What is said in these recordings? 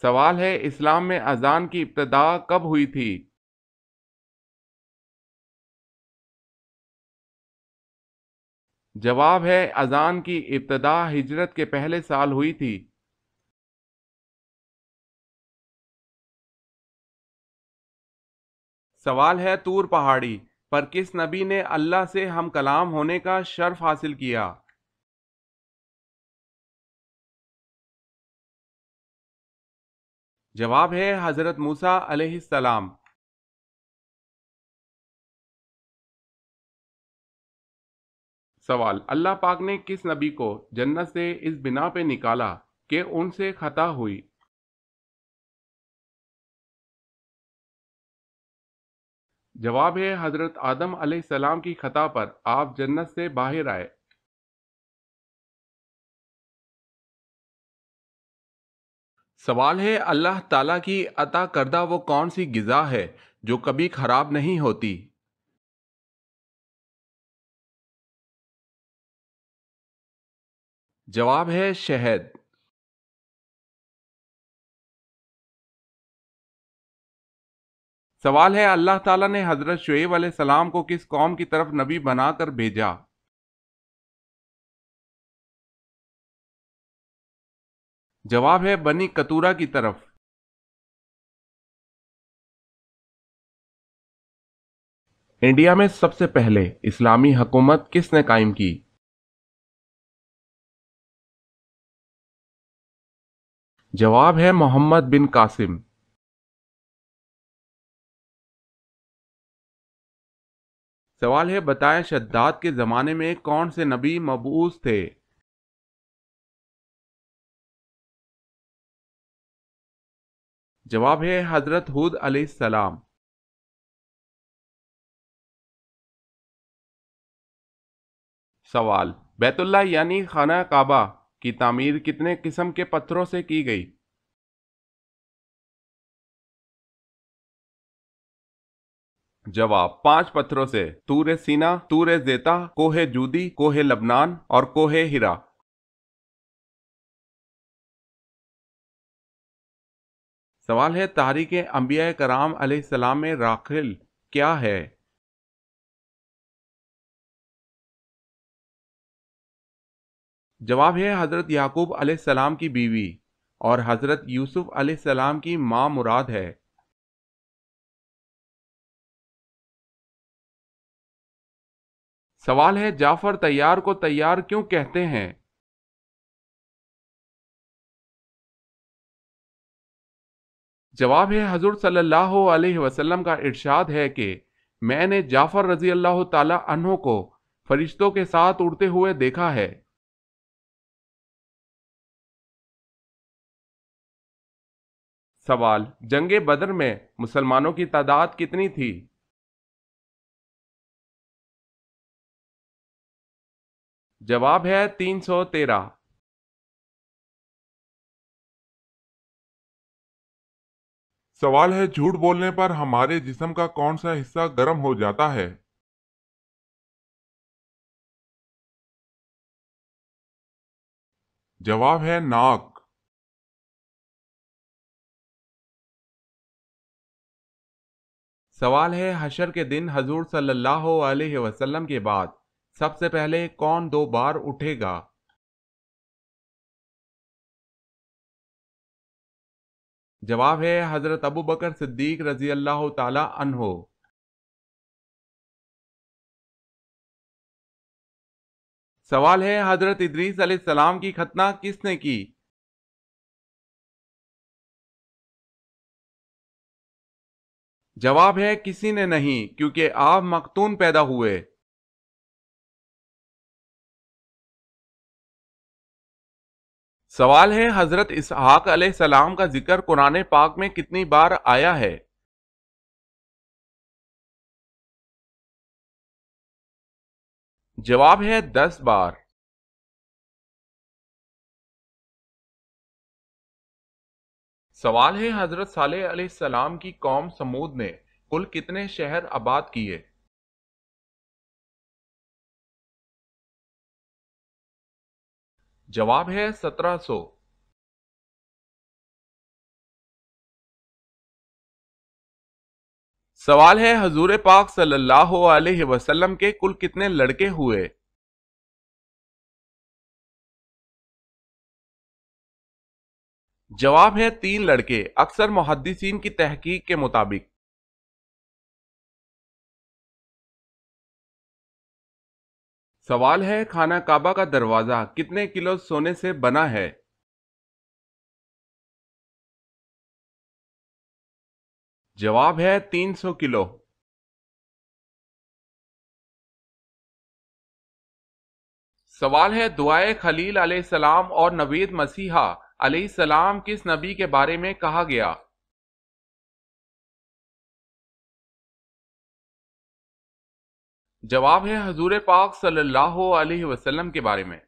سوال ہے اسلام میں اذان کی ابتدا کب ہوئی تھی؟ جواب ہے اذان کی ابتدا ہجرت کے پہلے سال ہوئی تھی۔ سوال ہے طور پہاڑی پر کس نبی نے اللہ سے ہم کلام ہونے کا شرف حاصل کیا؟ جواب ہے حضرت موسیٰ علیہ السلام۔ سوال اللہ پاک نے کس نبی کو جنت سے اس بنا پہ نکالا کہ ان سے خطا ہوئی؟ جواب ہے حضرت آدم علیہ السلام کی خطا پر آپ جنت سے باہر آئے۔ سوال ہے اللہ تعالیٰ کی عطا کردہ وہ کون سی غذا ہے جو کبھی خراب نہیں ہوتی؟ جواب ہے شہد۔ سوال ہے اللہ تعالیٰ نے حضرت شعیب علیہ السلام کو کس قوم کی طرف نبی بنا کر بھیجا؟ جواب ہے بنی کتورہ کی طرف۔ انڈیا میں سب سے پہلے اسلامی حکومت کس نے قائم کی؟ جواب ہے محمد بن قاسم۔ سوال ہے بتائیں شداد کے زمانے میں کون سے نبی مبعوث تھے؟ جواب ہے حضرت ہود علیہ السلام۔ سوال بیت اللہ یعنی خانہ کعبہ کی تعمیر کتنے قسم کے پتھروں سے کی گئی؟ جواب 5 پتھروں سے، طور سینا، طور زیتا، کوہ جودی، کوہ لبنان اور کوہ ہرا۔ سوال ہے تحریک انبیاء کرام علیہ السلام میں راخل کیا ہے؟ جواب ہے حضرت یعقوب علیہ السلام کی بیوی اور حضرت یوسف علیہ السلام کی ماں مراد ہے۔ سوال ہے جعفر طیار کو طیار کیوں کہتے ہیں؟ جواب ہے حضور صلی اللہ علیہ وسلم کا ارشاد ہے کہ میں نے جعفر رضی اللہ تعالی عنہ کو فرشتوں کے ساتھ اڑتے ہوئے دیکھا ہے۔ سوال جنگ بدر میں مسلمانوں کی تعداد کتنی تھی؟ جواب ہے 313۔ سوال ہے جھوٹ بولنے پر ہمارے جسم کا کون سا حصہ گرم ہو جاتا ہے؟ جواب ہے ناک۔ سوال ہے حشر کے دن حضور صلی اللہ علیہ وسلم کے بعد سب سے پہلے کون 2 بار اٹھے گا؟ جواب ہے حضرت ابو بکر صدیق رضی اللہ تعالی عنہ۔ سوال ہے حضرت ادریس علیہ السلام کی ختنہ کس نے کی؟ جواب ہے کسی نے نہیں، کیونکہ آپ مختون پیدا ہوئے۔ سوال ہے حضرت اسحاق علیہ السلام کا ذکر قرآن پاک میں کتنی بار آیا ہے؟ جواب ہے 10 بار۔ سوال ہے حضرت صالح علیہ السلام کی قوم سمود نے کل کتنے شہر آباد کیے؟ جواب ہے 1700۔ سوال ہے حضور پاک صلی اللہ علیہ وسلم کے کل کتنے لڑکے ہوئے؟ جواب ہے 3 لڑکے، اکثر محدثین کی تحقیق کے مطابق۔ سوال ہے خانہ کعبہ کا دروازہ کتنے کلو سونے سے بنا ہے؟ جواب ہے 300 کلو۔ سوال ہے دعائے خلیل علیہ السلام اور نوید مسیحا علیہ السلام کس نبی کے بارے میں کہا گیا؟ جواب ہے حضور پاک صلی اللہ علیہ وسلم کے بارے میں۔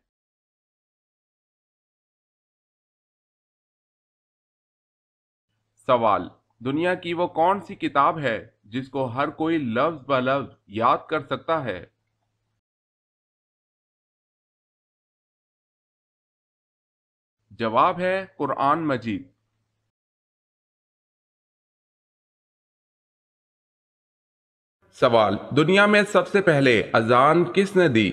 سوال، دنیا کی وہ کون سی کتاب ہے جس کو ہر کوئی لفظ بہ لفظ یاد کر سکتا ہے؟ جواب ہے قرآن مجید۔ سوال، دنیا میں سب سے پہلے اذان کس نے دی؟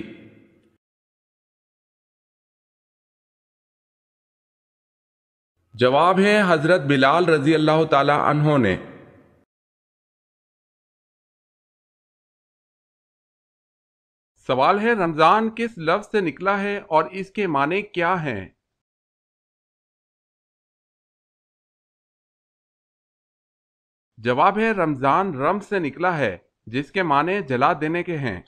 جواب ہے حضرت بلال رضی اللہ تعالی عنہ نے۔ سوال ہے رمضان کس لفظ سے نکلا ہے اور اس کے معنی کیا ہیں؟ جواب ہے رمضان رمز سے نکلا ہے جس کے معنی جلا دینے کے ہیں۔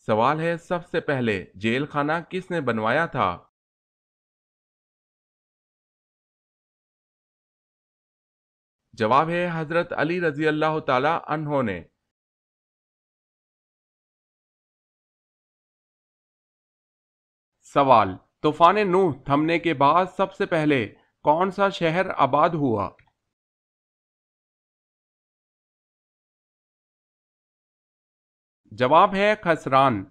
سوال ہے سب سے پہلے جیل خانہ کس نے بنوایا تھا؟ جواب ہے حضرت علی رضی اللہ تعالی عنہ نے۔ سوال، طوفان نوح تھمنے کے بعد سب سے پہلے کون سا شہر آباد ہوا؟ جواب ہے خسران۔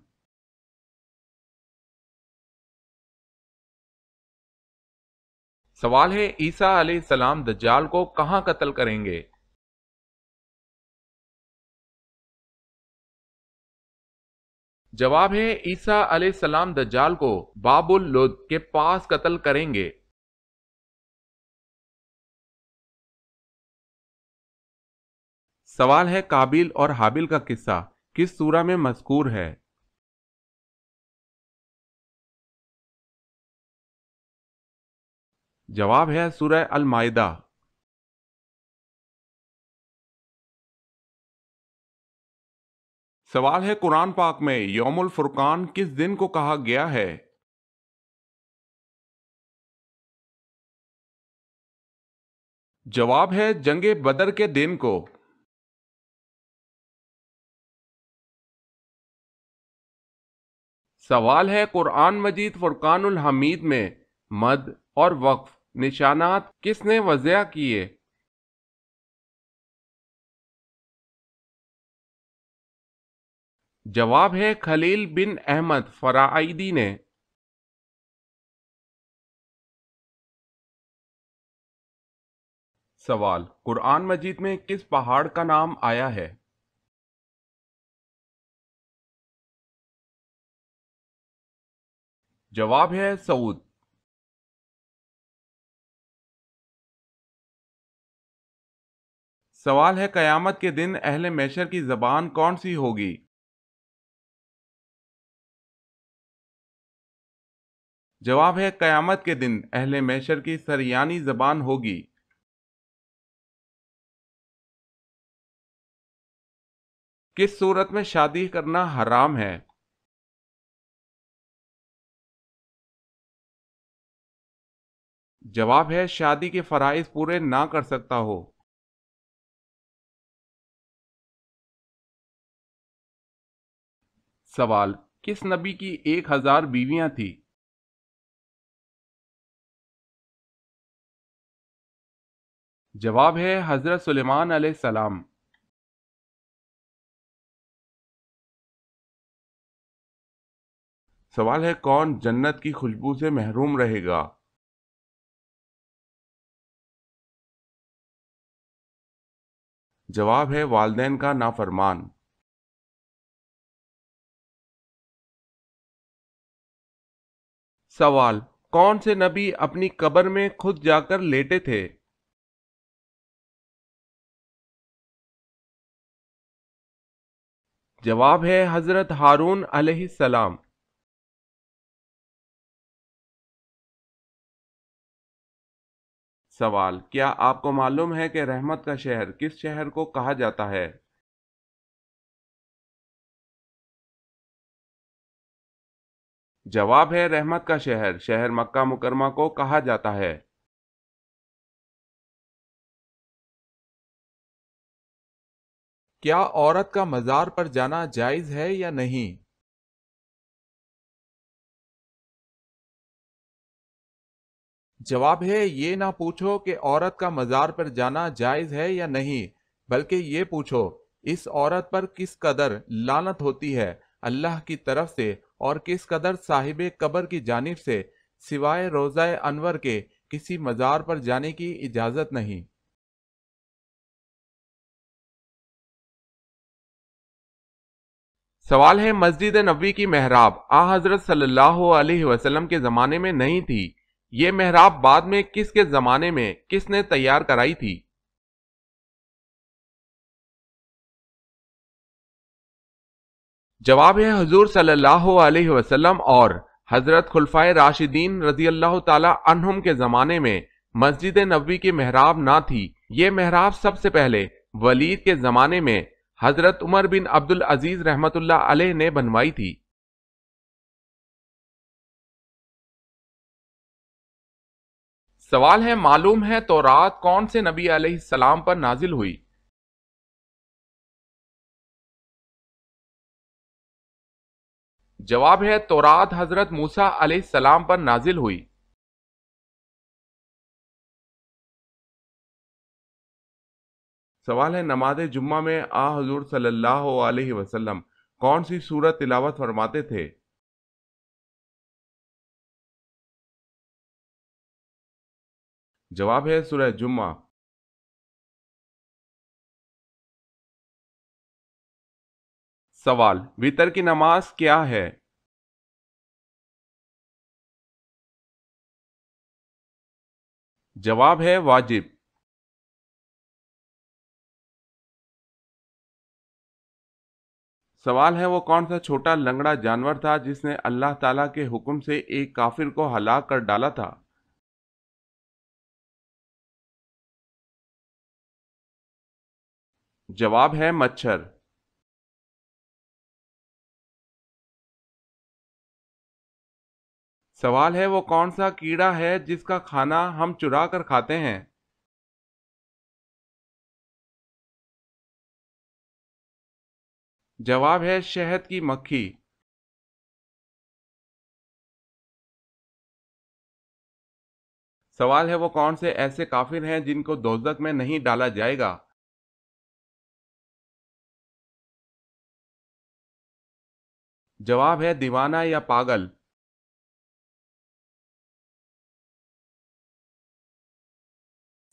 سوال ہے عیسیٰ علیہ السلام دجال کو کہاں قتل کریں گے؟ جواب ہے عیسیٰ علیہ السلام دجال کو باب اللد کے پاس قتل کریں گے۔ سوال ہے قابیل اور حابیل کا قصہ کس سورہ میں مذکور ہے؟ جواب ہے سورہ المائدہ۔ سوال ہے قرآن پاک میں یوم الفرقان کس دن کو کہا گیا ہے؟ جواب ہے جنگ بدر کے دن کو۔ سوال ہے قرآن مجید فرقان الحمید میں مد اور وقف نشانات کس نے وضع کیے؟ جواب ہے خلیل بن احمد فرائیدی نے۔ سوال، قرآن مجید میں کس پہاڑ کا نام آیا ہے؟ جواب ہے سعود۔ سوال ہے قیامت کے دن اہل محشر کی زبان کون سی ہوگی؟ جواب ہے قیامت کے دن اہل محشر کی سریانی زبان ہوگی۔ کس صورت میں شادی کرنا حرام ہے؟ جواب ہے شادی کے فرائض پورے نہ کر سکتا ہو۔ سوال، کس نبی کی 1000 بیویاں تھیں؟ جواب ہے حضرت سلیمان علیہ السلام۔ سوال ہے کون جنت کی خوشبو سے محروم رہے گا؟ جواب ہے والدین کا نافرمان۔ سوال، کون سے نبی اپنی قبر میں خود جا کر لیٹے تھے؟ جواب ہے حضرت ہارون علیہ السلام۔ سوال، کیا آپ کو معلوم ہے کہ رحمت کا شہر کس شہر کو کہا جاتا ہے؟ جواب ہے رحمت کا شہر شہر مکہ مکرمہ کو کہا جاتا ہے۔ کیا عورت کا مزار پر جانا جائز ہے یا نہیں؟ جواب ہے یہ نہ پوچھو کہ عورت کا مزار پر جانا جائز ہے یا نہیں، بلکہ یہ پوچھو اس عورت پر کس قدر لعنت ہوتی ہے اللہ کی طرف سے اور کس قدر صاحب قبر کی جانب سے، سوائے روضہ انور کے کسی مزار پر جانے کی اجازت نہیں۔ سوال ہے، مسجد نبوی کی محراب حضرت صلی اللہ علیہ وسلم کے زمانے میں نہیں تھی، یہ محراب بعد میں کس کے زمانے میں کس نے تیار کرائی تھی؟ جواب ہے حضور صلی اللہ علیہ وسلم اور حضرت خلفائے راشدین رضی اللہ تعالی عنہم کے زمانے میں مسجد نبوی کی محراب نہ تھی، یہ محراب سب سے پہلے ولید کے زمانے میں حضرت عمر بن عبد العزیز رحمت اللہ علیہ نے بنوائی تھی۔ سوال ہے، معلوم ہے تورات کون سے نبی علیہ السلام پر نازل ہوئی؟ جواب ہے تورات حضرت موسیٰ علیہ السلام پر نازل ہوئی۔ سوال ہے، نماز جمعہ میں حضور صلی اللہ علیہ وسلم کون سی سورت تلاوت فرماتے تھے؟ جواب ہے سورہ جمعہ۔ سوال، وتر کی نماز کیا ہے؟ جواب ہے واجب۔ سوال ہے، وہ کون سا چھوٹا لنگڑا جانور تھا جس نے اللہ تعالیٰ کے حکم سے ایک کافر کو ہلاک کر ڈالا تھا؟ جواب ہے مچھر۔ سوال ہے، وہ کون سا کیڑا ہے جس کا کھانا ہم چرا کر کھاتے ہیں؟ جواب ہے شہد کی مکھی۔ سوال ہے، وہ کون سے ایسے کافر ہیں جن کو دوزخ میں نہیں ڈالا جائے گا؟ جواب ہے دیوانہ یا پاگل۔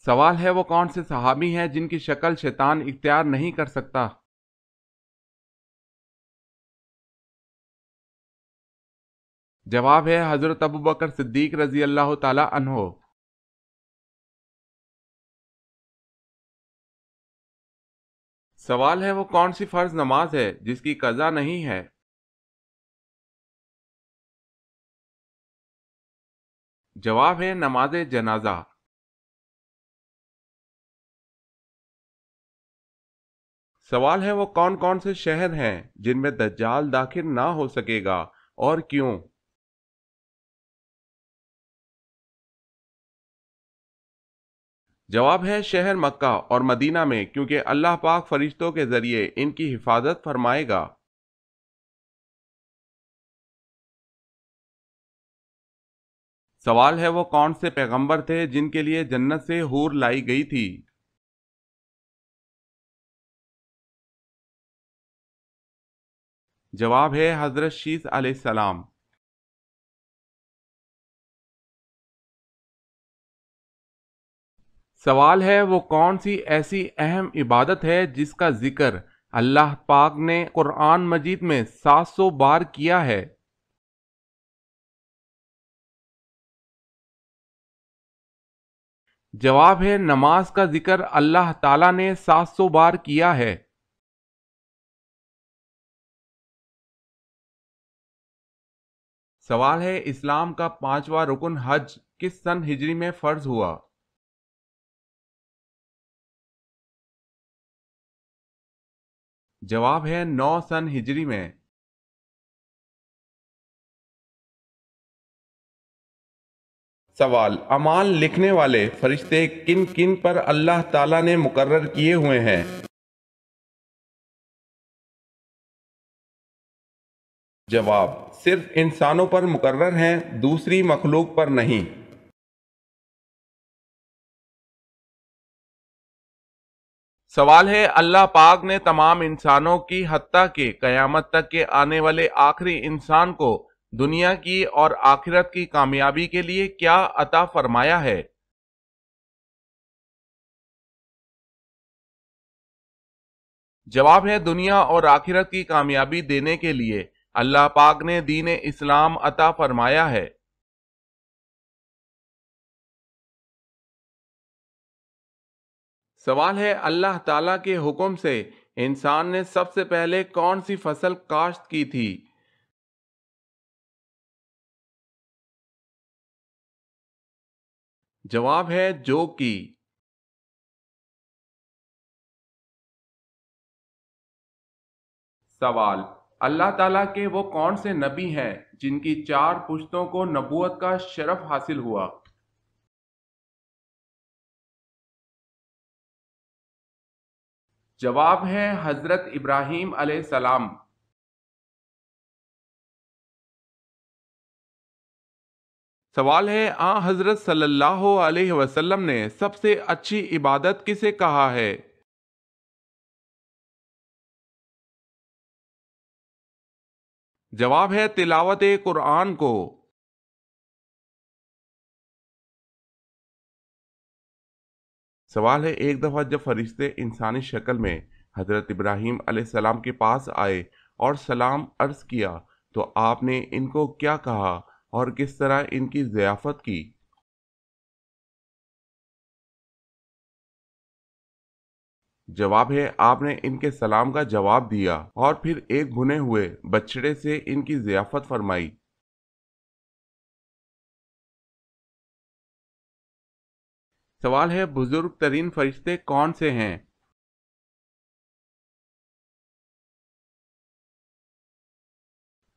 سوال ہے، وہ کون سے صحابی ہیں جن کی شکل شیطان اختیار نہیں کر سکتا؟ جواب ہے حضرت ابوبکر صدیق رضی اللہ تعالی عنہ۔ سوال ہے، وہ کون سی فرض نماز ہے جس کی قضا نہیں ہے؟ جواب ہے نماز جنازہ۔ سوال ہے، وہ کون کون سے شہر ہیں جن میں دجال داخل نہ ہو سکے گا اور کیوں؟ جواب ہے شہر مکہ اور مدینہ میں، کیونکہ اللہ پاک فرشتوں کے ذریعے ان کی حفاظت فرمائے گا۔ سوال ہے، وہ کون سے پیغمبر تھے جن کے لیے جنت سے حور لائی گئی تھی؟ جواب ہے حضرت شیث علیہ السلام۔ سوال ہے وہ کون سی ایسی اہم عبادت ہے جس کا ذکر اللہ پاک نے قرآن مجید میں 700 بار کیا ہے؟ جواب ہے نماز کا ذکر اللہ تعالیٰ نے 700 بار کیا ہے۔ سوال ہے اسلام کا 5واں رکن حج کس سن ہجری میں فرض ہوا؟ جواب ہے 9 سن ہجری میں۔ سوال اعمال لکھنے والے فرشتے کن کن پر اللہ تعالیٰ نے مقرر کیے ہوئے ہیں؟ جواب صرف انسانوں پر مقرر ہیں، دوسری مخلوق پر نہیں۔ سوال ہے اللہ پاک نے تمام انسانوں کی حتیٰ کہ قیامت تک کے آنے والے آخری انسان کو دنیا کی اور آخرت کی کامیابی کے لیے کیا عطا فرمایا ہے؟ جواب ہے دنیا اور آخرت کی کامیابی دینے کے لیے اللہ پاک نے دین اسلام عطا فرمایا ہے۔ سوال ہے اللہ تعالیٰ کے حکم سے انسان نے سب سے پہلے کون سی فصل کاشت کی تھی؟ جواب ہے جو کی۔ سوال اللہ تعالیٰ کے وہ کون سے نبی ہیں جن کی 4 پشتوں کو نبوت کا شرف حاصل ہوا؟ جواب ہے حضرت ابراہیم علیہ السلام۔ سوال ہے حضرت صلی اللہ علیہ وسلم نے سب سے اچھی عبادت کسے کہا ہے؟ جواب ہے تلاوت قرآن کو۔ سوال ہے ایک دفعہ جب فرشتے انسانی شکل میں حضرت ابراہیم علیہ السلام کے پاس آئے اور سلام عرض کیا تو آپ نے ان کو کیا کہا اور کس طرح ان کی ضیافت کی؟ جواب ہے آپ نے ان کے سلام کا جواب دیا اور پھر ایک بھنے ہوئے بچڑے سے ان کی ضیافت فرمائی۔ سوال ہے بزرگ ترین فرشتے کون سے ہیں؟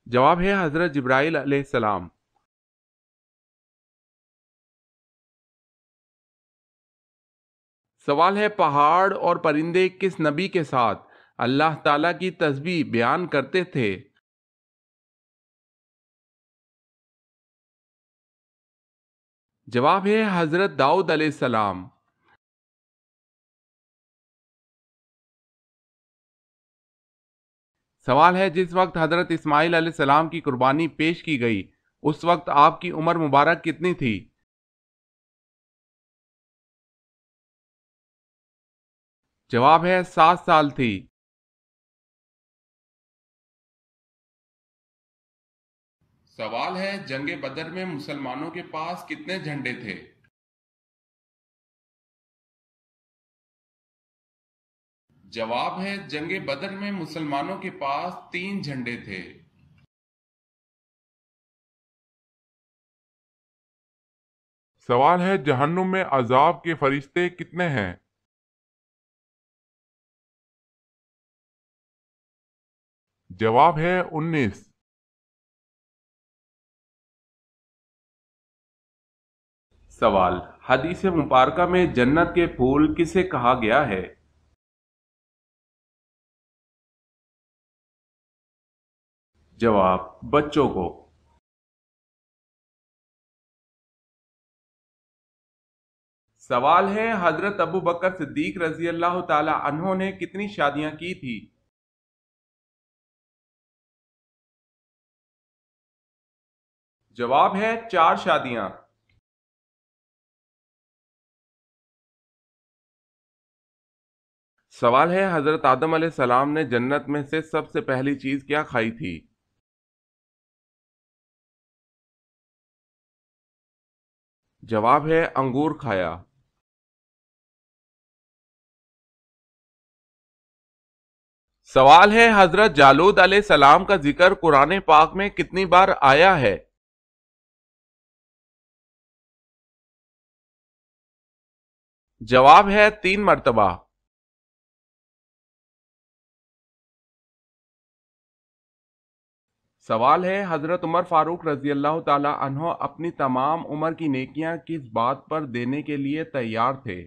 جواب ہے حضرت جبرائیل علیہ السلام۔ سوال ہے پہاڑ اور پرندے کس نبی کے ساتھ اللہ تعالیٰ کی تسبیح بیان کرتے تھے؟ جواب ہے حضرت داؤد علیہ السلام۔ سوال ہے جس وقت حضرت اسماعیل علیہ السلام کی قربانی پیش کی گئی اس وقت آپ کی عمر مبارک کتنی تھی؟ جواب ہے 7 سال تھی۔ سوال ہے جنگ بدر میں مسلمانوں کے پاس کتنے جھنڈے تھے؟ جواب ہے جنگ بدر میں مسلمانوں کے پاس 3 جھنڈے تھے۔ سوال ہے جہنم میں عذاب کے فرشتے کتنے ہیں؟ جواب ہے 19۔ سوال حدیث مبارکہ میں جنت کے پھول کسے کہا گیا ہے؟ جواب بچوں کو۔ سوال ہے حضرت ابو بکر صدیق رضی اللہ تعالی عنہ نے کتنی شادیاں کی تھی؟ جواب ہے 4 شادیاں۔ سوال ہے حضرت آدم علیہ السلام نے جنت میں سے سب سے پہلی چیز کیا کھائی تھی؟ جواب ہے انگور کھایا۔ سوال ہے حضرت جالود علیہ السلام کا ذکر قرآن پاک میں کتنی بار آیا ہے؟ جواب ہے 3 مرتبہ۔ سوال ہے حضرت عمر فاروق رضی اللہ تعالی عنہ اپنی تمام عمر کی نیکیاں کس بات پر دینے کے لیے تیار تھے؟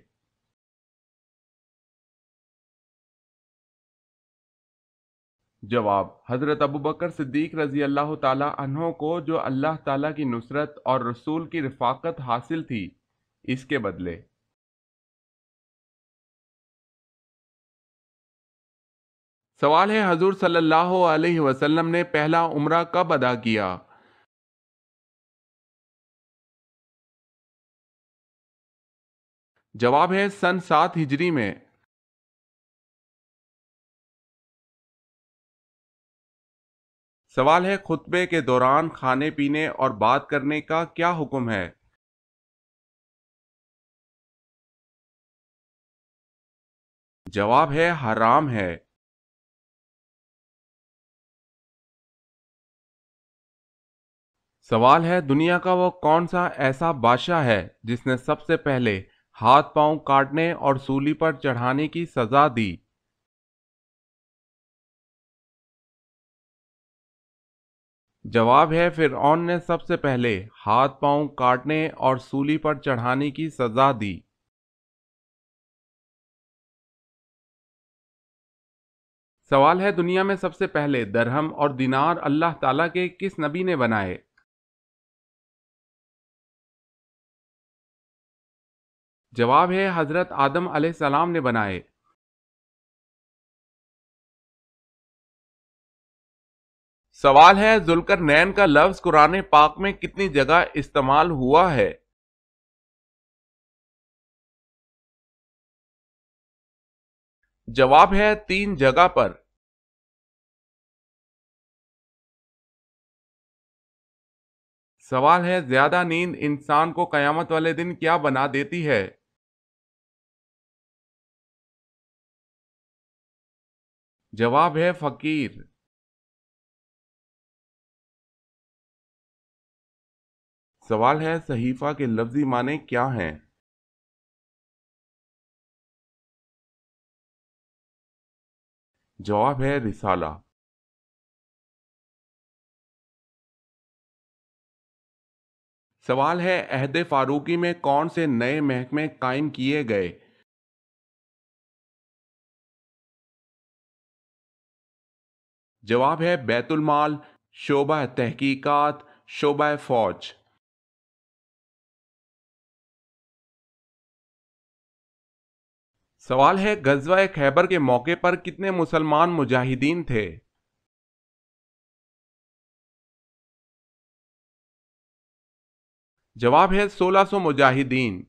جواب، حضرت ابوبکر صدیق رضی اللہ تعالی عنہ کو جو اللہ تعالی کی نصرت اور رسول کی رفاقت حاصل تھی، اس کے بدلے۔ سوال ہے حضور صلی اللہ علیہ وسلم نے پہلا عمرہ کب ادا کیا؟ جواب ہے سن 7 ہجری میں۔ سوال ہے خطبے کے دوران کھانے پینے اور بات کرنے کا کیا حکم ہے؟ جواب ہے حرام ہے۔ سوال ہے دنیا کا وہ کون سا ایسا بادشاہ ہے جس نے سب سے پہلے ہاتھ پاؤں کاٹنے اور سولی پر چڑھانے کی سزا دی؟ جواب ہے فرعون نے سب سے پہلے ہاتھ پاؤں کاٹنے اور سولی پر چڑھانے کی سزا دی۔ سوال ہے دنیا میں سب سے پہلے درہم اور دینار اللہ تعالیٰ کے کس نبی نے بنائے؟ جواب ہے حضرت آدم علیہ السلام نے بنائے۔ سوال ہے ذوالقرنین کا لفظ قرآن پاک میں کتنی جگہ استعمال ہوا ہے؟ جواب ہے 3 جگہ پر۔ سوال ہے زیادہ نیند انسان کو قیامت والے دن کیا بنا دیتی ہے؟ جواب ہے فقیر۔ سوال ہے صحیفہ کے لفظی معنی کیا ہیں؟ جواب ہے رسالہ۔ سوال ہے عہد فاروقی میں کون سے نئے محکمے قائم کیے گئے؟ جواب ہے بیت المال، شعبہ تحقیقات، شعبہ فوج۔ سوال ہے غزوہ خیبر کے موقع پر کتنے مسلمان مجاہدین تھے؟ جواب ہے 1600 مجاہدین۔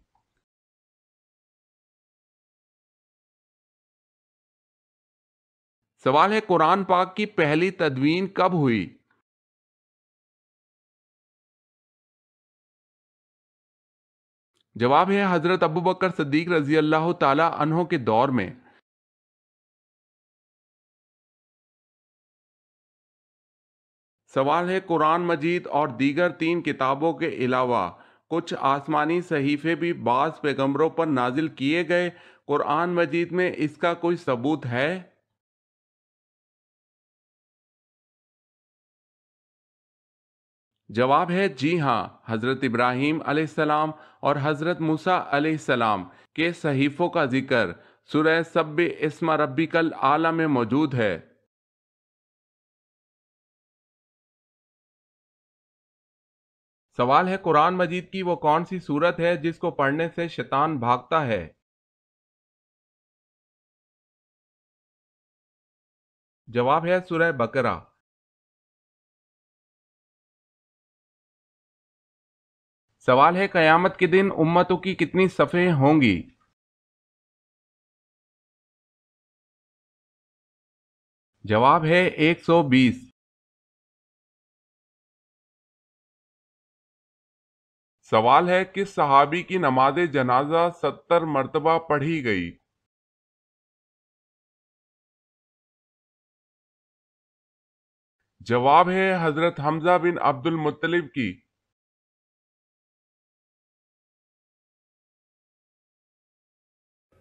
سوال ہے قرآن پاک کی پہلی تدوین کب ہوئی؟ جواب ہے حضرت ابوبکر صدیق رضی اللہ تعالی عنہ کے دور میں۔ سوال ہے قرآن مجید اور دیگر 3 کتابوں کے علاوہ کچھ آسمانی صحیفے بھی بعض پیغمبروں پر نازل کیے گئے، قرآن مجید میں اس کا کوئی ثبوت ہے؟ جواب ہے جی ہاں، حضرت ابراہیم علیہ السلام اور حضرت موسیٰ علیہ السلام کے صحیفوں کا ذکر سورہ سبح اسم ربک الاعلی میں موجود ہے۔ سوال ہے قرآن مجید کی وہ کون سی سورت ہے جس کو پڑھنے سے شیطان بھاگتا ہے؟ جواب ہے سورہ بقرہ۔ سوال ہے قیامت کے دن امتوں کی کتنی صفیں ہوں گی؟ جواب ہے 120۔ سوال ہے کس صحابی کی نماز جنازہ 70 مرتبہ پڑھی گئی؟ جواب ہے حضرت حمزہ بن عبد المطلب کی۔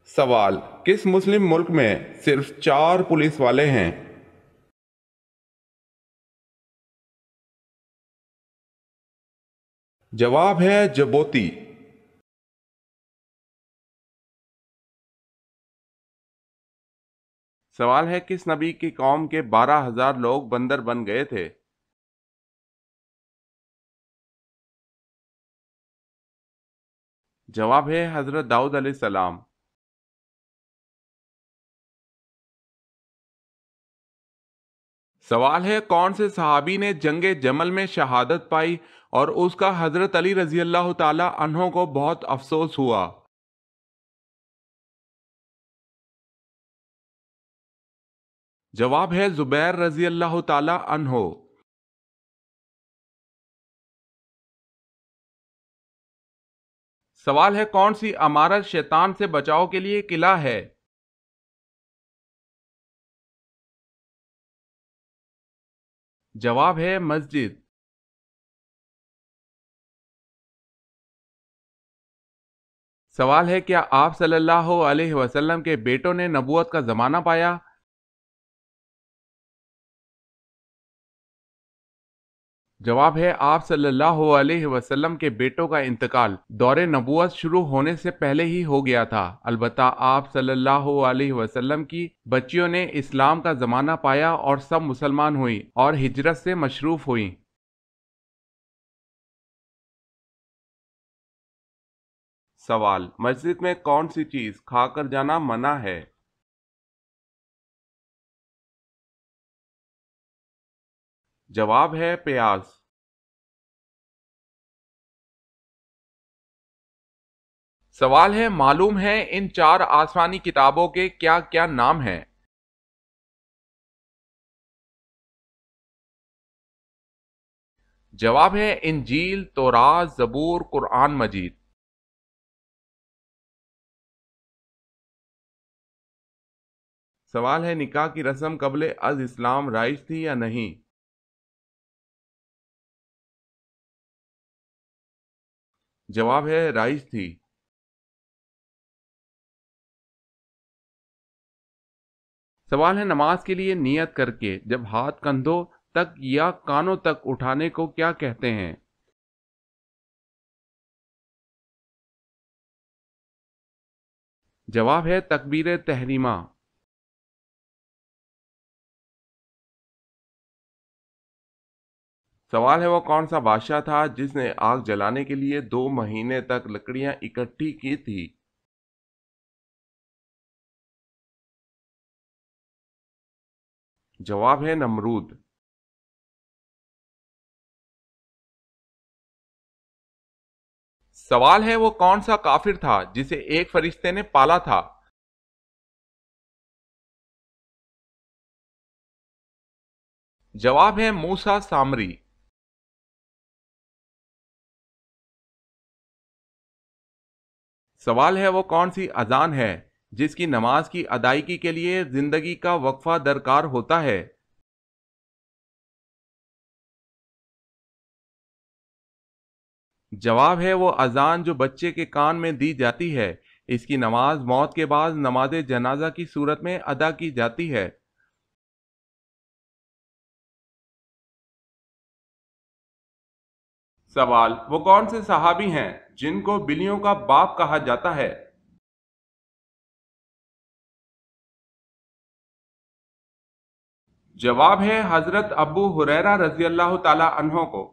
سوال، کس مسلم ملک میں صرف 4 پولیس والے ہیں؟ جواب ہے جبوتی۔ سوال ہے کس نبی کی قوم کے 12,000 لوگ بندر بن گئے تھے؟ جواب ہے حضرت داؤد علیہ السلام۔ سوال ہے کون سے صحابی نے جنگ جمل میں شہادت پائی اور اس کا حضرت علی رضی اللہ تعالی عنہ کو بہت افسوس ہوا؟ جواب ہے زبیر رضی اللہ تعالی عنہ۔ سوال ہے کون سی عمارت شیطان سے بچاؤ کے لیے قلعہ ہے؟ جواب ہے مسجد۔ سوال ہے کیا آپ صلی اللہ علیہ وسلم کے بیٹوں نے نبوت کا زمانہ پایا؟ جواب ہے آپ صلی اللہ علیہ وسلم کے بیٹوں کا انتقال دور نبوت شروع ہونے سے پہلے ہی ہو گیا تھا، البتہ آپ صلی اللہ علیہ وسلم کی بچیوں نے اسلام کا زمانہ پایا اور سب مسلمان ہوئیں اور ہجرت سے مشروف ہوئیں۔ سوال، مسجد میں کون سی چیز کھا کر جانا منع ہے؟ جواب ہے پیاز۔ سوال ہے معلوم ہے ان 4 آسمانی کتابوں کے کیا کیا نام ہیں؟ جواب ہے انجیل، تورات، زبور، قرآن مجید۔ سوال ہے نکاح کی رسم قبل از اسلام رائج تھی یا نہیں؟ جواب ہے رائج تھی۔ سوال ہے نماز کے لیے نیت کر کے جب ہاتھ کندھوں تک یا کانوں تک اٹھانے کو کیا کہتے ہیں؟ جواب ہے تکبیر تحریمہ۔ سوال ہے وہ کون سا بادشاہ تھا جس نے آگ جلانے کے لیے 2 مہینے تک لکڑیاں اکٹھی کی تھی؟ جواب ہے نمرود۔ سوال ہے وہ کون سا کافر تھا جسے ایک فرشتے نے پالا تھا؟ جواب ہے موسیٰ سامری۔ سوال ہے وہ کون سی اذان ہے جس کی نماز کی ادائیگی کے لیے زندگی کا وقفہ درکار ہوتا ہے؟ جواب ہے وہ اذان جو بچے کے کان میں دی جاتی ہے، اس کی نماز موت کے بعد نماز جنازہ کی صورت میں ادا کی جاتی ہے۔ سوال، وہ کون سے صحابی ہیں جن کو بلیوں کا باپ کہا جاتا ہے؟ جواب ہے حضرت ابو ہریرہ رضی اللہ تعالی عنہ کو۔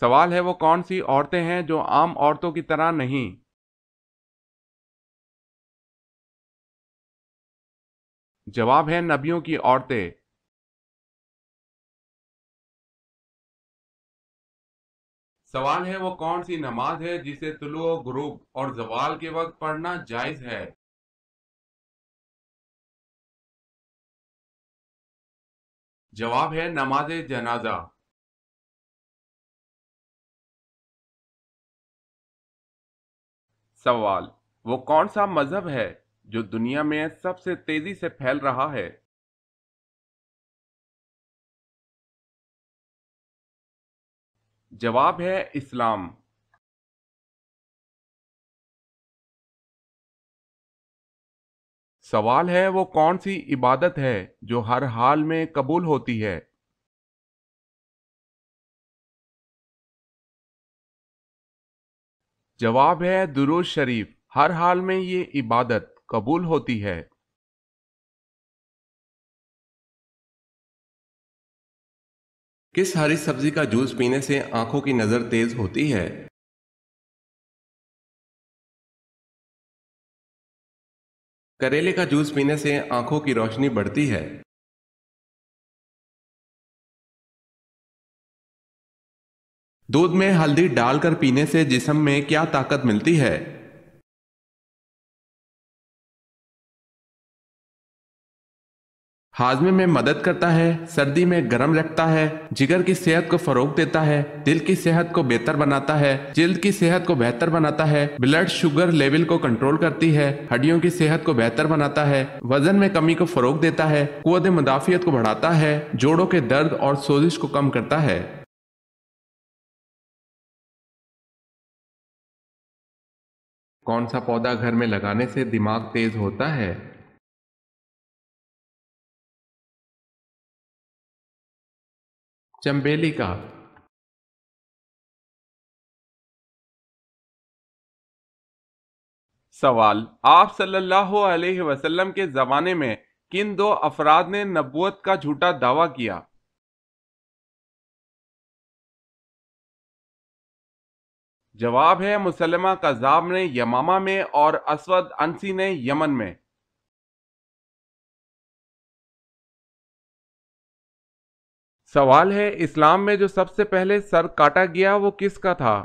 سوال ہے وہ کون سی عورتیں ہیں جو عام عورتوں کی طرح نہیں؟ جواب ہے نبیوں کی عورتیں۔ سوال ہے وہ کون سی نماز ہے جسے طلوع و غروب اور زوال کے وقت پڑھنا جائز ہے؟ جواب ہے نماز جنازہ۔ سوال، وہ کون سا مذہب ہے جو دنیا میں سب سے تیزی سے پھیل رہا ہے؟ جواب ہے اسلام۔ سوال ہے وہ کون سی عبادت ہے جو ہر حال میں قبول ہوتی ہے؟ جواب ہے درود شریف، ہر حال میں یہ عبادت قبول ہوتی ہے۔ کس ہری سبزی کا جوس پینے سے آنکھوں کی نظر تیز ہوتی ہے؟ کریلے کا جوس پینے سے آنکھوں کی روشنی بڑھتی ہے۔ دودھ میں ہلدی ڈال کر پینے سے جسم میں کیا طاقت ملتی ہے؟ ہاضمے میں مدد کرتا ہے، سردی میں گرم رکھتا ہے، جگر کی صحت کو فروغ دیتا ہے، دل کی صحت کو بہتر بناتا ہے، جلد کی صحت کو بہتر بناتا ہے، بلڈ شوگر لیول کو کنٹرول کرتی ہے، ہڈیوں کی صحت کو بہتر بناتا ہے، وزن میں کمی کو فروغ دیتا ہے، قوت مدافعت کو بڑھاتا ہے، جوڑوں کے درد اور سوزش کو کم کرتا ہے۔ کون سا پودا گھر میں لگانے سے دماغ تیز ہوتا ہے؟ چنبیلی کا۔ سوال، آپ صلی اللہ علیہ وسلم کے زمانے میں کن دو افراد نے نبوت کا جھوٹا دعویٰ کیا؟ جواب ہے مسلمہ کذاب نے یمامہ میں اور اسود انسی نے یمن میں۔ سوال ہے اسلام میں جو سب سے پہلے سر کاٹا گیا وہ کس کا تھا؟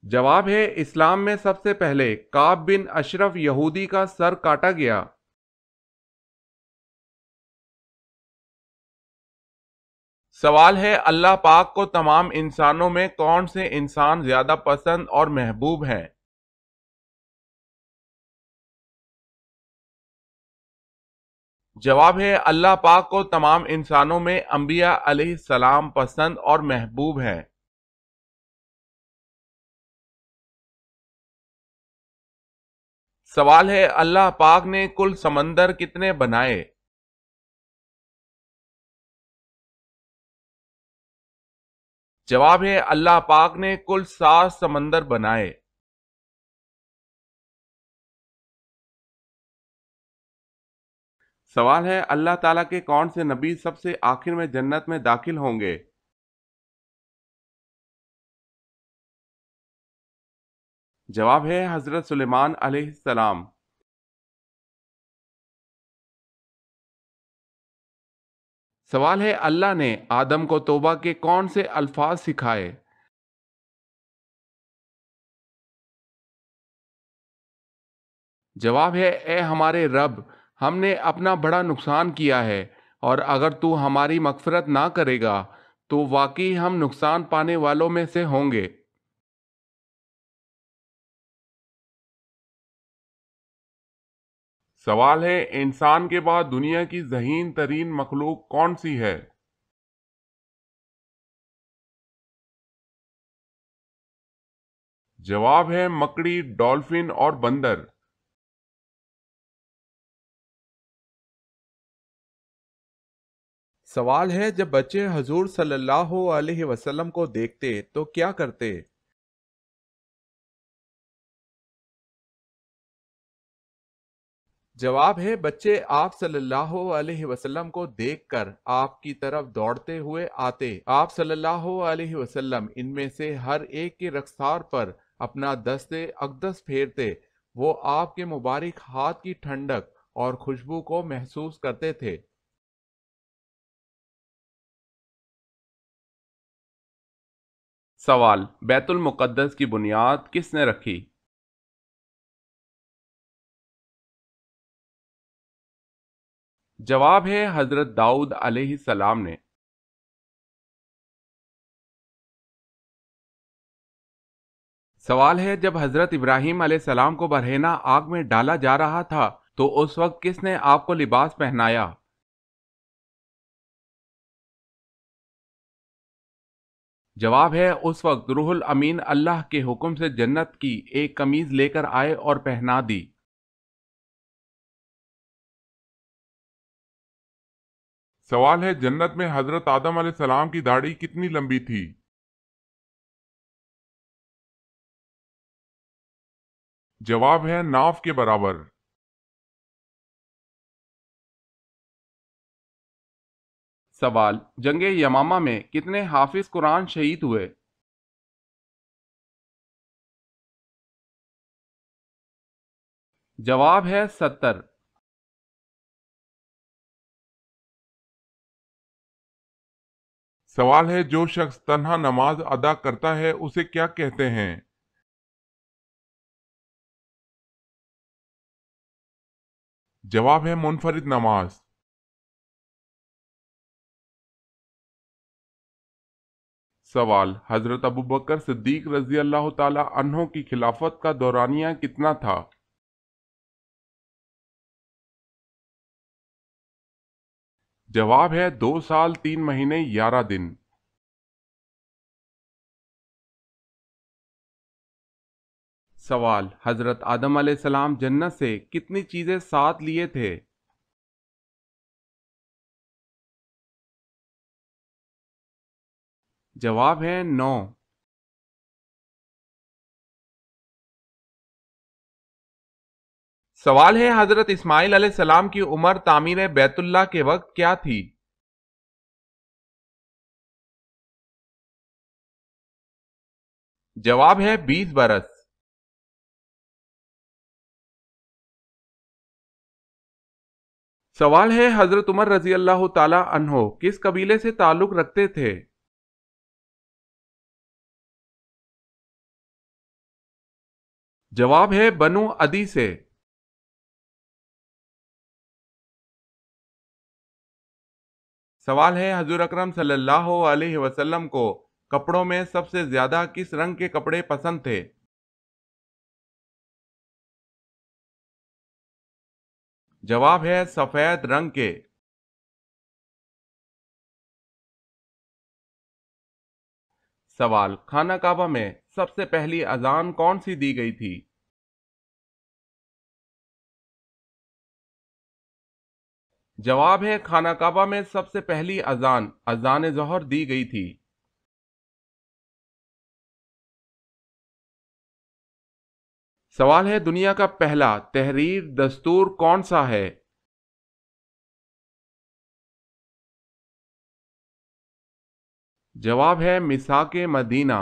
جواب ہے اسلام میں سب سے پہلے کعب بن اشرف یہودی کا سر کاٹا گیا۔ سوال ہے اللہ پاک کو تمام انسانوں میں کون سے انسان زیادہ پسند اور محبوب ہیں؟ جواب ہے اللہ پاک کو تمام انسانوں میں انبیاء علیہ السلام پسند اور محبوب ہیں۔ سوال ہے اللہ پاک نے کل سمندر کتنے بنائے؟ جواب ہے اللہ پاک نے کل 7 سمندر بنائے۔ سوال ہے اللہ تعالیٰ کے کون سے نبی سب سے آخر میں جنت میں داخل ہوں گے؟ جواب ہے حضرت سلیمان علیہ السلام۔ سوال ہے اللہ نے آدم کو توبہ کے کون سے الفاظ سکھائے؟ جواب ہے اے ہمارے رب، ہم نے اپنا بڑا نقصان کیا ہے، اور اگر تو ہماری مغفرت نہ کرے گا تو واقعی ہم نقصان پانے والوں میں سے ہوں گے۔ سوال ہے انسان کے بعد دنیا کی ذہین ترین مخلوق کون سی ہے؟ جواب ہے مکڑی، ڈولفن اور بندر۔ سوال ہے جب بچے حضور صلی اللہ علیہ وسلم کو دیکھتے تو کیا کرتے؟ جواب ہے بچے آپ صلی اللہ علیہ وسلم کو دیکھ کر آپ کی طرف دوڑتے ہوئے آتے، آپ صلی اللہ علیہ وسلم ان میں سے ہر ایک کے رخسار پر اپنا دست اقدس پھیرتے، وہ آپ کے مبارک ہاتھ کی ٹھنڈک اور خوشبو کو محسوس کرتے تھے۔ سوال: بیت المقدس کی بنیاد کس نے رکھی؟ جواب ہے حضرت داؤد علیہ السلام نے۔ سوال ہے: جب حضرت ابراہیم علیہ السلام کو برہنہ آگ میں ڈالا جا رہا تھا تو اس وقت کس نے آپ کو لباس پہنایا؟ جواب ہے: اس وقت روح الامین اللہ کے حکم سے جنت کی ایک قمیض لے کر آئے اور پہنا دی۔ سوال ہے جنت میں حضرت آدم علیہ السلام کی داڑھی کتنی لمبی تھی؟ جواب ہے ناف کے برابر۔ سوال: جنگ یمامہ میں کتنے حافظ قرآن شہید ہوئے؟ جواب ہے 70۔ سوال ہے جو شخص تنہا نماز ادا کرتا ہے اسے کیا کہتے ہیں؟ جواب ہے منفرد نماز۔ سوال: حضرت ابوبکر صدیق رضی اللہ تعالی عنہ کی خلافت کا دورانیہ کتنا تھا؟ جواب ہے 2 سال 3 مہینے 11 دن۔ سوال: حضرت آدم علیہ السلام جنت سے کتنی چیزیں ساتھ لیے تھے؟ جواب ہے 9۔ سوال ہے: حضرت اسماعیل علیہ السلام کی عمر تعمیر بیت اللہ کے وقت کیا تھی؟ جواب ہے 20 برس۔ سوال ہے: حضرت عمر رضی اللہ تعالی عنہ کس قبیلے سے تعلق رکھتے تھے؟ جواب ہے بنو عدی سے۔ سوال ہے: حضور اکرم صلی اللہ علیہ وسلم کو کپڑوں میں سب سے زیادہ کس رنگ کے کپڑے پسند تھے؟ جواب ہے سفید رنگ کے۔ سوال: خانہ کعبہ میں سب سے پہلی اذان کون سی دی گئی تھی؟ جواب ہے خانہ کعبہ میں سب سے پہلی اذان اذان ظہر دی گئی تھی۔ سوال ہے: دنیا کا پہلا تحریر دستور کون سا ہے؟ جواب ہے میثاق مدینہ۔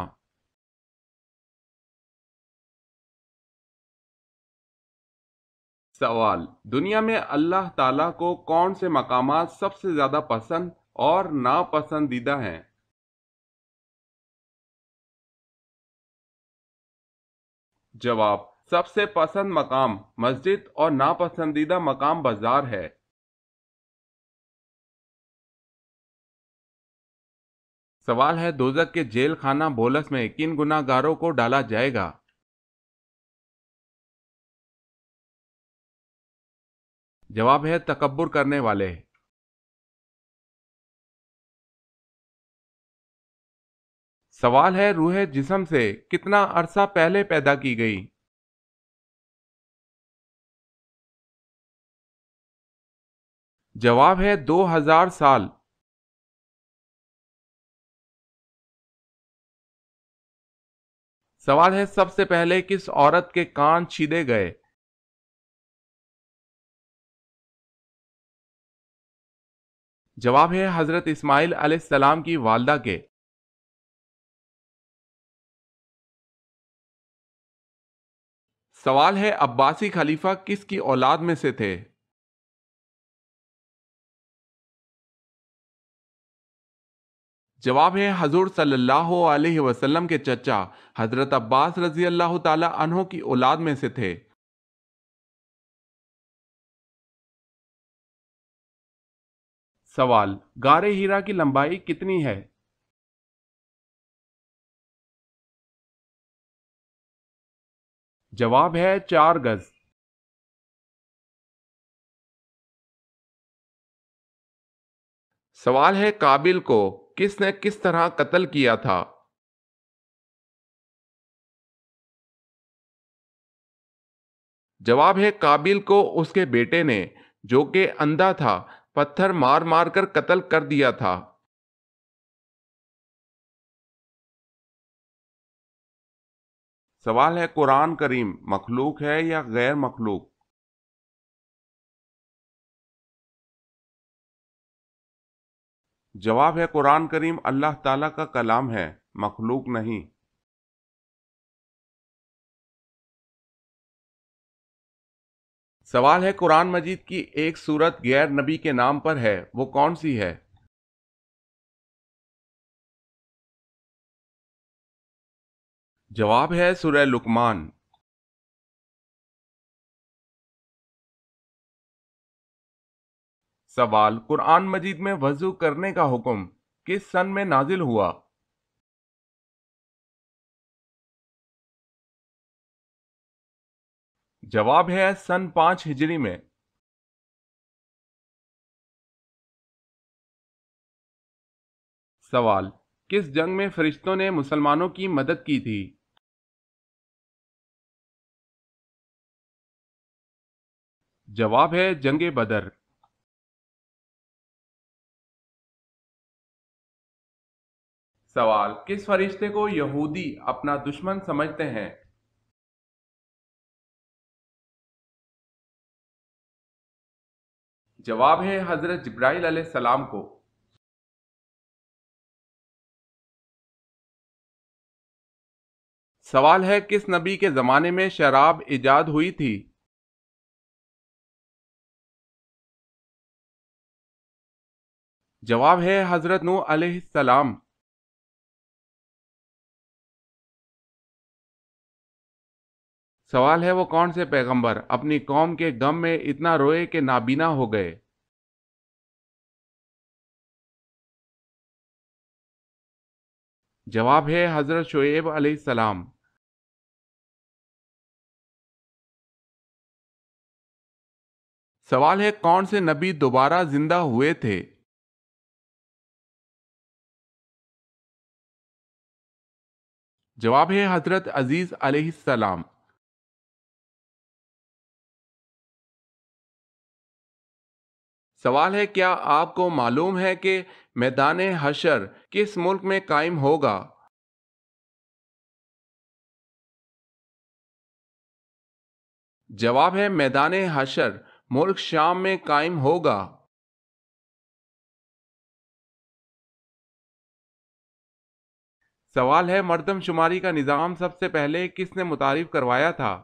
سوال: دنیا میں اللہ تعالیٰ کو کون سے مقامات سب سے زیادہ پسند اور ناپسندیدہ ہیں؟ جواب: سب سے پسند مقام مسجد اور ناپسندیدہ مقام بازار ہے۔ سوال ہے: دوزخ کے جیل خانہ بولس میں کن گناہ گاروں کو ڈالا جائے گا؟ جواب ہے تکبر کرنے والے۔ سوال ہے: روح جسم سے کتنا عرصہ پہلے پیدا کی گئی؟ جواب ہے 2000 سال۔ سوال ہے: سب سے پہلے کس عورت کے کان چھیدے گئے؟ جواب ہے حضرت اسماعیل علیہ السلام کی والدہ کے۔ سوال ہے: عباسی خلیفہ کس کی اولاد میں سے تھے؟ جواب ہے حضور صلی اللہ علیہ وسلم کے چچا حضرت عباس رضی اللہ تعالی عنہ کی اولاد میں سے تھے۔ سوال: غار ہیرا کی لمبائی کتنی ہے؟ جواب ہے 4 گز۔ سوال ہے قابل کو کس نے کس طرح قتل کیا تھا؟ جواب ہے قابل کو اس کے بیٹے نے، جو کہ اندھا تھا، پتھر مار مار کر قتل کر دیا تھا۔ سوال ہے قرآن کریم مخلوق ہے یا غیر مخلوق؟ جواب ہے قرآن کریم اللہ تعالیٰ کا کلام ہے، مخلوق نہیں۔ سوال ہے قرآن مجید کی ایک سورت غیر نبی کے نام پر ہے، وہ کون سی ہے؟ جواب ہے سورہ لقمان۔ سوال: قرآن مجید میں وضو کرنے کا حکم کس سن میں نازل ہوا؟ جواب ہے سن 5 ہجری میں۔ سوال: کس جنگ میں فرشتوں نے مسلمانوں کی مدد کی تھی؟ جواب ہے جنگ بدر۔ سوال: کس فرشتے کو یہودی اپنا دشمن سمجھتے ہیں؟ جواب ہے حضرت جبرائیل علیہ السلام کو۔ سوال ہے کس نبی کے زمانے میں شراب ایجاد ہوئی تھی؟ جواب ہے حضرت نوح علیہ السلام۔ سوال ہے وہ کون سے پیغمبر اپنی قوم کے غم میں اتنا روئے کہ نابینا ہو گئے؟ جواب ہے حضرت شعیب علیہ السلام۔ سوال ہے کون سے نبی دوبارہ زندہ ہوئے تھے؟ جواب ہے حضرت عزیز علیہ السلام۔ سوال ہے کیا آپ کو معلوم ہے کہ میدان حشر کس ملک میں قائم ہوگا؟ جواب ہے میدان حشر ملک شام میں قائم ہوگا۔ سوال ہے مردم شماری کا نظام سب سے پہلے کس نے متعارف کروایا تھا؟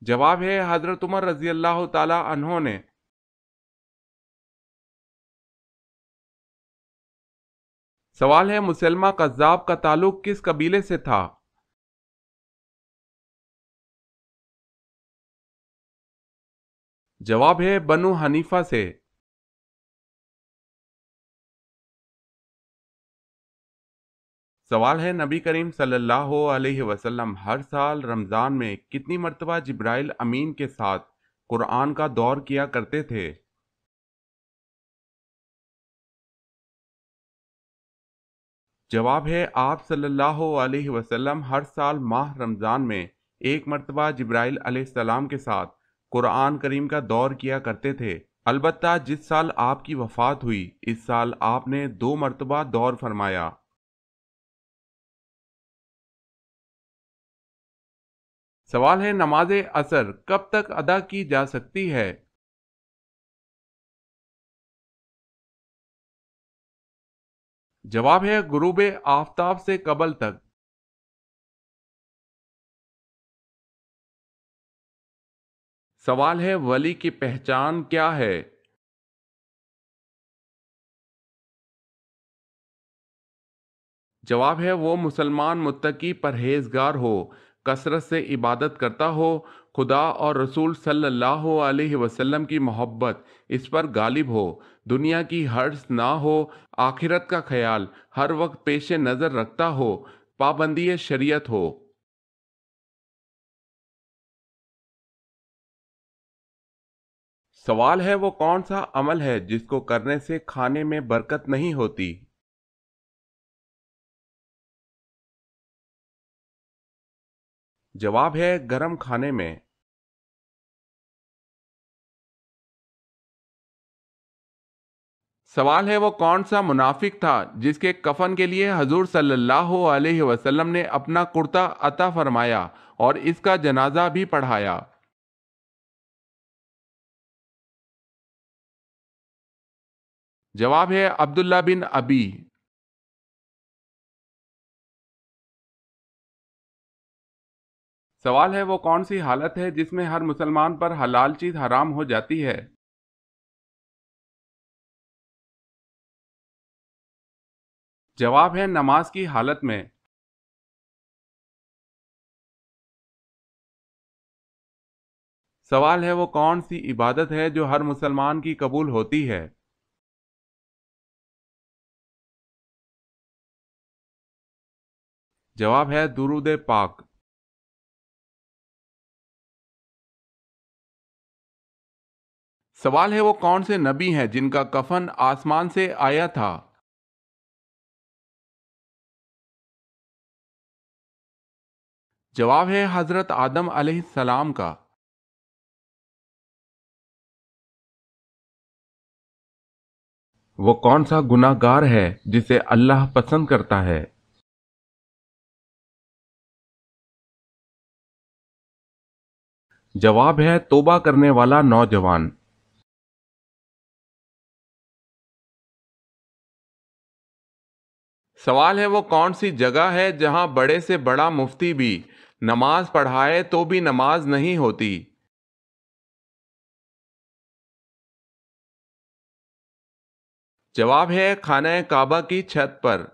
جواب ہے حضرت عمر رضی اللہ تعالی عنہ نے۔ سوال ہے مسلمہ کذاب کا تعلق کس قبیلے سے تھا؟ جواب ہے بنو حنیفہ سے۔ سوال ہے نبی کریم صلی اللہ علیہ وسلم ہر سال رمضان میں کتنی مرتبہ جبرائیل امین کے ساتھ قرآن کا دور کیا کرتے تھے؟ جواب ہے آپ صلی اللہ علیہ وسلم ہر سال ماہ رمضان میں ایک مرتبہ جبرائیل علیہ السلام کے ساتھ قرآن کریم کا دور کیا کرتے تھے۔ البتہ جس سال آپ کی وفات ہوئی اس سال آپ نے 2 مرتبہ دور فرمایا۔ سوال ہے نماز عصر کب تک ادا کی جا سکتی ہے؟ جواب ہے غروب آفتاب سے قبل تک۔ سوال ہے ولی کی پہچان کیا ہے؟ جواب ہے وہ مسلمان متقی پرہیزگار ہو، کثرت سے عبادت کرتا ہو، خدا اور رسول صلی اللہ علیہ وسلم کی محبت اس پر غالب ہو، دنیا کی حرص نہ ہو، آخرت کا خیال ہر وقت پیش نظر رکھتا ہو، پابندی شریعت ہو۔ سوال ہے وہ کون سا عمل ہے جس کو کرنے سے کھانے میں برکت نہیں ہوتی؟ جواب ہے گرم کھانے میں۔ سوال ہے وہ کون سا منافق تھا جس کے کفن کے لیے حضور صلی اللہ علیہ وسلم نے اپنا کرتا عطا فرمایا اور اس کا جنازہ بھی پڑھایا؟ جواب ہے عبداللہ بن ابی۔ سوال ہے وہ کون سی حالت ہے جس میں ہر مسلمان پر حلال چیز حرام ہو جاتی ہے؟ جواب ہے نماز کی حالت میں۔ سوال ہے وہ کون سی عبادت ہے جو ہر مسلمان کی قبول ہوتی ہے؟ جواب ہے درود پاک۔ سوال ہے وہ کون سے نبی ہیں جن کا کفن آسمان سے آیا تھا؟ جواب ہے حضرت آدم علیہ السلام کا۔ وہ کون سا گناہ گار ہے جسے اللہ پسند کرتا ہے؟ جواب ہے توبہ کرنے والا نوجوان۔ سوال ہے وہ کون سی جگہ ہے جہاں بڑے سے بڑا مفتی بھی نماز پڑھائے تو بھی نماز نہیں ہوتی؟ جواب ہے خانہ کعبہ کی چھت پر۔